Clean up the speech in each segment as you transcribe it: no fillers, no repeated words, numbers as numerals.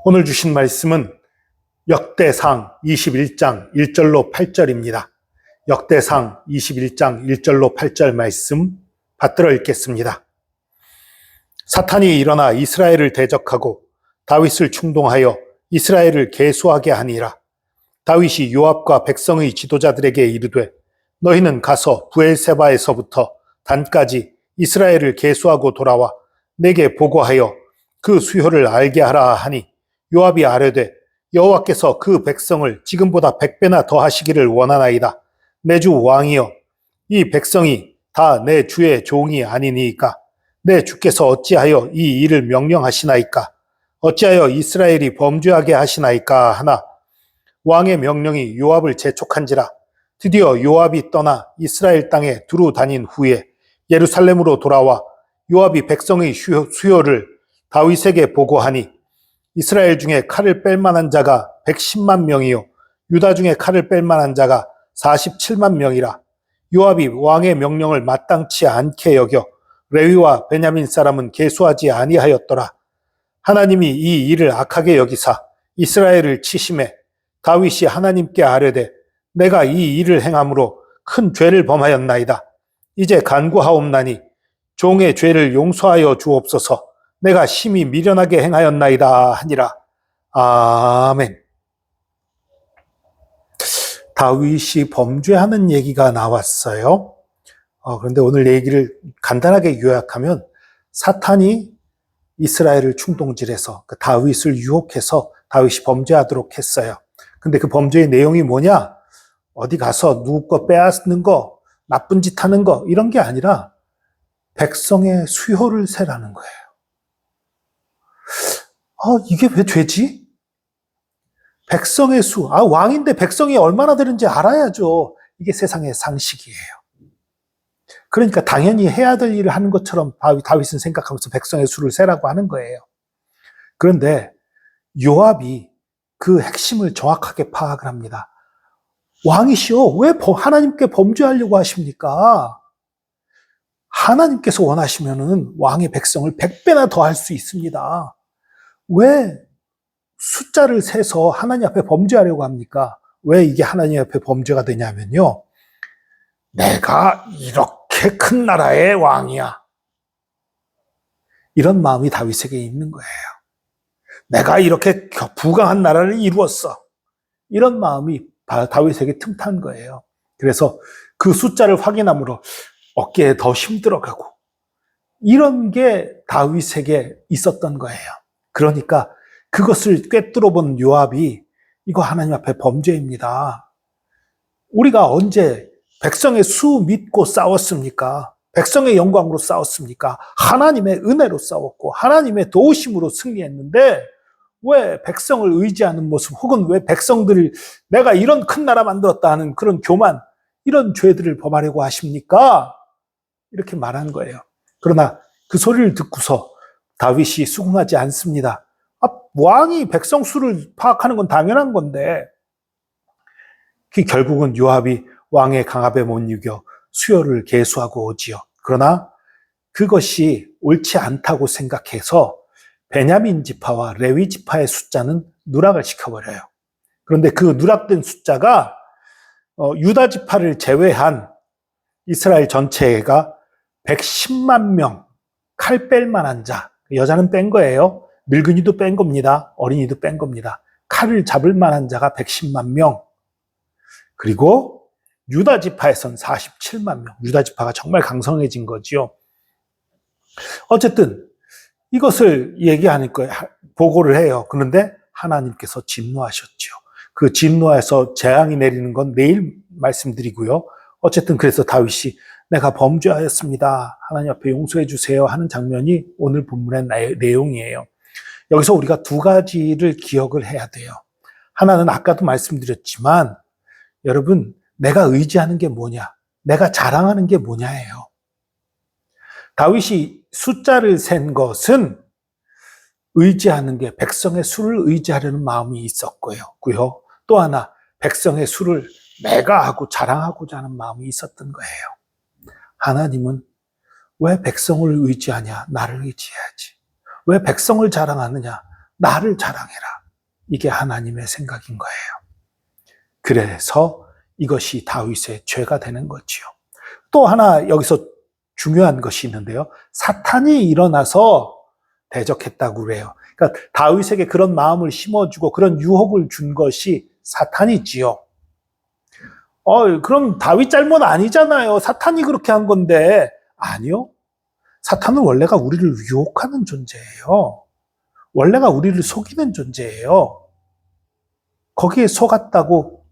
오늘 주신 말씀은 역대상 21장 1절로 8절입니다. 역대상 21장 1절로 8절 말씀 받들어 읽겠습니다. 사탄이 일어나 이스라엘을 대적하고 다윗을 충동하여 이스라엘을 계수하게 하니라. 다윗이 요압과 백성의 지도자들에게 이르되 너희는 가서 브엘세바에서부터 단까지 이스라엘을 계수하고 돌아와 내게 보고하여 그 수효를 알게 하라 하니 요압이 아뢰되 여호와께서 그 백성을 지금보다 100배나 더 하시기를 원하나이다. 내 주 왕이여, 이 백성이 다 내 주의 종이 아니니이까 내 주께서 어찌하여 이 일을 명령하시나이까? 어찌하여 이스라엘이 범죄하게 하시나이까 하나 왕의 명령이 요압을 재촉한지라. 드디어 요압이 떠나 이스라엘 땅에 두루 다닌 후에 예루살렘으로 돌아와 요압이 백성의 수요를 다윗에게 보고하니 이스라엘 중에 칼을 뺄 만한 자가 110만 명이요 유다 중에 칼을 뺄 만한 자가 47만 명이라. 요압이 왕의 명령을 마땅치 않게 여겨 레위와 베냐민 사람은 계수하지 아니하였더라. 하나님이 이 일을 악하게 여기사 이스라엘을 치심해 다윗이 하나님께 아뢰되 내가 이 일을 행함으로 큰 죄를 범하였나이다. 이제 간구하옵나니 종의 죄를 용서하여 주옵소서. 내가 심히 미련하게 행하였나이다 하니라. 아멘. 다윗이 범죄하는 얘기가 나왔어요. 그런데 오늘 얘기를 간단하게 요약하면 사탄이 이스라엘을 충동질해서 다윗을 유혹해서 다윗이 범죄하도록 했어요. 근데 그 범죄의 내용이 뭐냐? 어디 가서 누구 거 빼앗는 거, 나쁜 짓 하는 거 이런 게 아니라 백성의 수효를 세라는 거예요. 이게 왜 죄지? 백성의 수, 왕인데 백성이 얼마나 되는지 알아야죠. 이게 세상의 상식이에요. 그러니까 당연히 해야 될 일을 하는 것처럼 다윗은 생각하면서 백성의 수를 세라고 하는 거예요. 그런데 요압이 그 핵심을 정확하게 파악을 합니다. 왕이시오, 왜 하나님께 범죄하려고 하십니까? 하나님께서 원하시면은 왕의 백성을 100배나 더 할 수 있습니다. 왜 숫자를 세서 하나님 앞에 범죄하려고 합니까? 왜 이게 하나님 앞에 범죄가 되냐면요. 내가 이렇게 큰 나라의 왕이야. 이런 마음이 다윗에게 있는 거예요. 내가 이렇게 부강한 나라를 이루었어. 이런 마음이 다윗에게 틈탄 거예요. 그래서 그 숫자를 확인함으로 어깨에 더 힘들어가고 이런 게 다윗에게 있었던 거예요. 그러니까 그것을 꿰뚫어 본 요압이 이거 하나님 앞에 범죄입니다. 우리가 언제 백성의 수 믿고 싸웠습니까? 백성의 영광으로 싸웠습니까? 하나님의 은혜로 싸웠고 하나님의 도우심으로 승리했는데 왜 백성을 의지하는 모습 혹은 왜 백성들을 내가 이런 큰 나라 만들었다 하는 그런 교만 이런 죄들을 범하려고 하십니까? 이렇게 말한 거예요. 그러나 그 소리를 듣고서 다윗이 수긍하지 않습니다. 왕이 백성 수를 파악하는 건 당연한 건데 결국은 요압이 왕의 강압에 못 이겨 수요를 계수하고 오지요. 그러나 그것이 옳지 않다고 생각해서 베냐민 지파와 레위 지파의 숫자는 누락을 시켜버려요. 그런데 그 누락된 숫자가 유다 지파를 제외한 이스라엘 전체가 110만 명, 칼 뺄 만한 자, 여자는 뺀 거예요. 늙은이도 뺀 겁니다. 어린이도 뺀 겁니다. 칼을 잡을 만한 자가 110만 명. 그리고 유다 지파에선 47만 명. 유다 지파가 정말 강성해진 거지요. 어쨌든 이것을 얘기하는 거예요. 보고를 해요. 그런데 하나님께서 진노하셨죠. 그 진노에서 재앙이 내리는 건 내일 말씀드리고요. 어쨌든 그래서 다윗이 내가 범죄하였습니다. 하나님 앞에 용서해 주세요 하는 장면이 오늘 본문의 내용이에요. 여기서 우리가 두 가지를 기억을 해야 돼요. 하나는 아까도 말씀드렸지만 여러분 내가 의지하는 게 뭐냐? 내가 자랑하는 게 뭐냐예요. 다윗이 숫자를 센 것은 의지하는 게 백성의 수를 의지하려는 마음이 있었고요. 또 하나 백성의 수를 내가 하고 자랑하고자 하는 마음이 있었던 거예요. 하나님은 왜 백성을 의지하냐? 나를 의지해야지. 왜 백성을 자랑하느냐? 나를 자랑해라. 이게 하나님의 생각인 거예요. 그래서 이것이 다윗의 죄가 되는 거지요. 또 하나 여기서 중요한 것이 있는데요. 사탄이 일어나서 대적했다고 그래요. 그러니까 다윗에게 그런 마음을 심어주고 그런 유혹을 준 것이 사탄이지요. 그럼 다윗 잘못 아니잖아요. 사탄이 그렇게 한 건데. 아니요. 사탄은 원래가 우리를 유혹하는 존재예요. 원래가 우리를 속이는 존재예요. 거기에 속았다고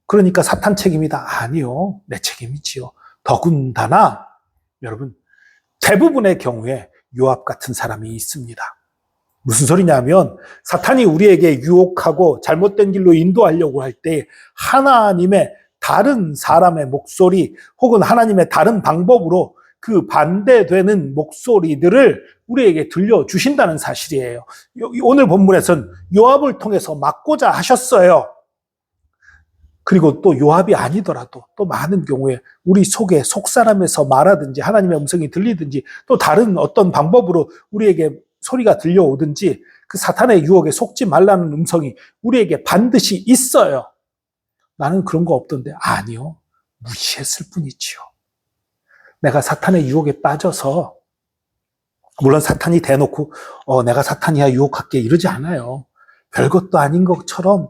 그러니까 사탄 책임이다. 아니요. 내 책임이지요. 더군다나 여러분 대부분의 경우에 요압 같은 사람이 있습니다. 무슨 소리냐면 사탄이 우리에게 유혹하고 잘못된 길로 인도하려고 할 때 하나님의 다른 사람의 목소리 혹은 하나님의 다른 방법으로 그 반대되는 목소리들을 우리에게 들려주신다는 사실이에요. 오늘 본문에서는 요압을 통해서 막고자 하셨어요. 그리고 또 요압이 아니더라도 또 많은 경우에 우리 속에 속사람에서 말하든지 하나님의 음성이 들리든지 또 다른 어떤 방법으로 우리에게 소리가 들려오든지 그 사탄의 유혹에 속지 말라는 음성이 우리에게 반드시 있어요. 나는 그런 거 없던데. 아니요. 무시했을 뿐이지요. 내가 사탄의 유혹에 빠져서 물론 사탄이 대놓고 내가 사탄이야 유혹할게 이러지 않아요. 별것도 아닌 것처럼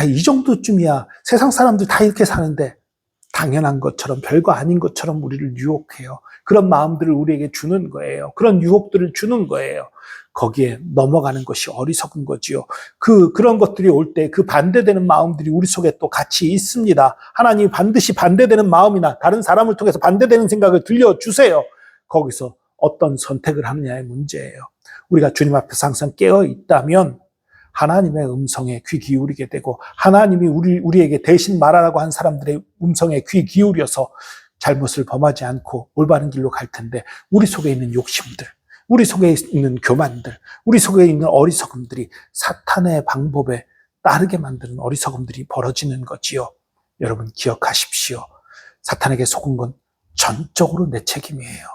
이 정도쯤이야. 세상 사람들 다 이렇게 사는데 당연한 것처럼 별거 아닌 것처럼 우리를 유혹해요. 그런 마음들을 우리에게 주는 거예요. 그런 유혹들을 주는 거예요. 거기에 넘어가는 것이 어리석은 거지요. 그런 것들이 올 때 그 반대되는 마음들이 우리 속에 또 같이 있습니다. 하나님이 반드시 반대되는 마음이나 다른 사람을 통해서 반대되는 생각을 들려주세요. 거기서 어떤 선택을 하느냐의 문제예요. 우리가 주님 앞에서 항상 깨어 있다면 하나님의 음성에 귀 기울이게 되고 하나님이 우리에게 대신 말하라고 한 사람들의 음성에 귀 기울여서 잘못을 범하지 않고 올바른 길로 갈 텐데 우리 속에 있는 욕심들, 우리 속에 있는 교만들, 우리 속에 있는 어리석음들이 사탄의 방법에 따르게 만드는 어리석음들이 벌어지는 거지요. 여러분 기억하십시오. 사탄에게 속은 건 전적으로 내 책임이에요.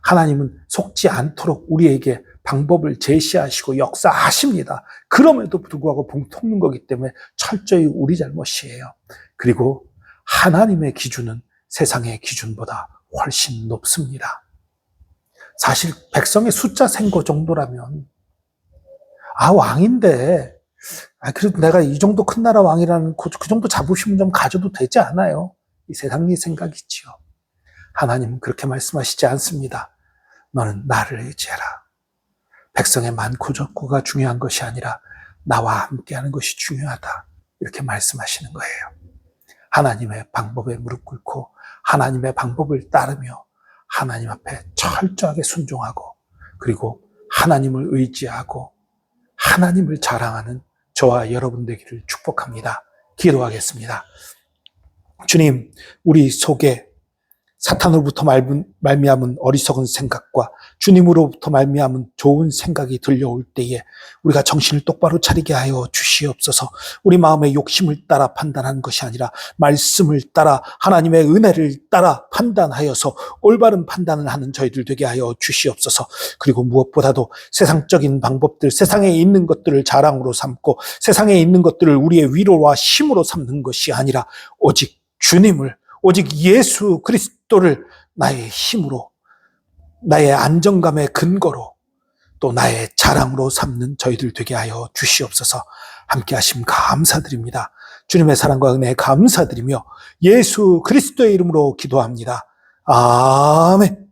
하나님은 속지 않도록 우리에게 방법을 제시하시고 역사하십니다. 그럼에도 불구하고 봉통는 거기 때문에 철저히 우리 잘못이에요. 그리고 하나님의 기준은 세상의 기준보다 훨씬 높습니다. 사실 백성의 숫자 센거 정도라면 왕인데 그래도 내가 이 정도 큰 나라 왕이라는 그 정도 자부심 좀 가져도 되지 않아요? 이 세상의 생각이지요. 하나님은 그렇게 말씀하시지 않습니다. 너는 나를 의지해라. 백성의 많고 적고가 중요한 것이 아니라 나와 함께하는 것이 중요하다. 이렇게 말씀하시는 거예요. 하나님의 방법에 무릎 꿇고 하나님의 방법을 따르며 하나님 앞에 철저하게 순종하고 그리고 하나님을 의지하고 하나님을 자랑하는 저와 여러분 되기를 축복합니다. 기도하겠습니다. 주님, 우리 속에 사탄으로부터 말미암은 어리석은 생각과 주님으로부터 말미암은 좋은 생각이 들려올 때에 우리가 정신을 똑바로 차리게 하여 주시옵소서. 우리 마음의 욕심을 따라 판단하는 것이 아니라 말씀을 따라 하나님의 은혜를 따라 판단하여서 올바른 판단을 하는 저희들 되게 하여 주시옵소서. 그리고 무엇보다도 세상적인 방법들, 세상에 있는 것들을 자랑으로 삼고 세상에 있는 것들을 우리의 위로와 힘으로 삼는 것이 아니라 오직 주님을, 오직 예수 그리스도를 나의 힘으로, 나의 안정감의 근거로, 또 나의 자랑으로 삼는 저희들 되게 하여 주시옵소서. 함께 하심 감사드립니다. 주님의 사랑과 은혜 감사드리며 예수 그리스도의 이름으로 기도합니다. 아멘.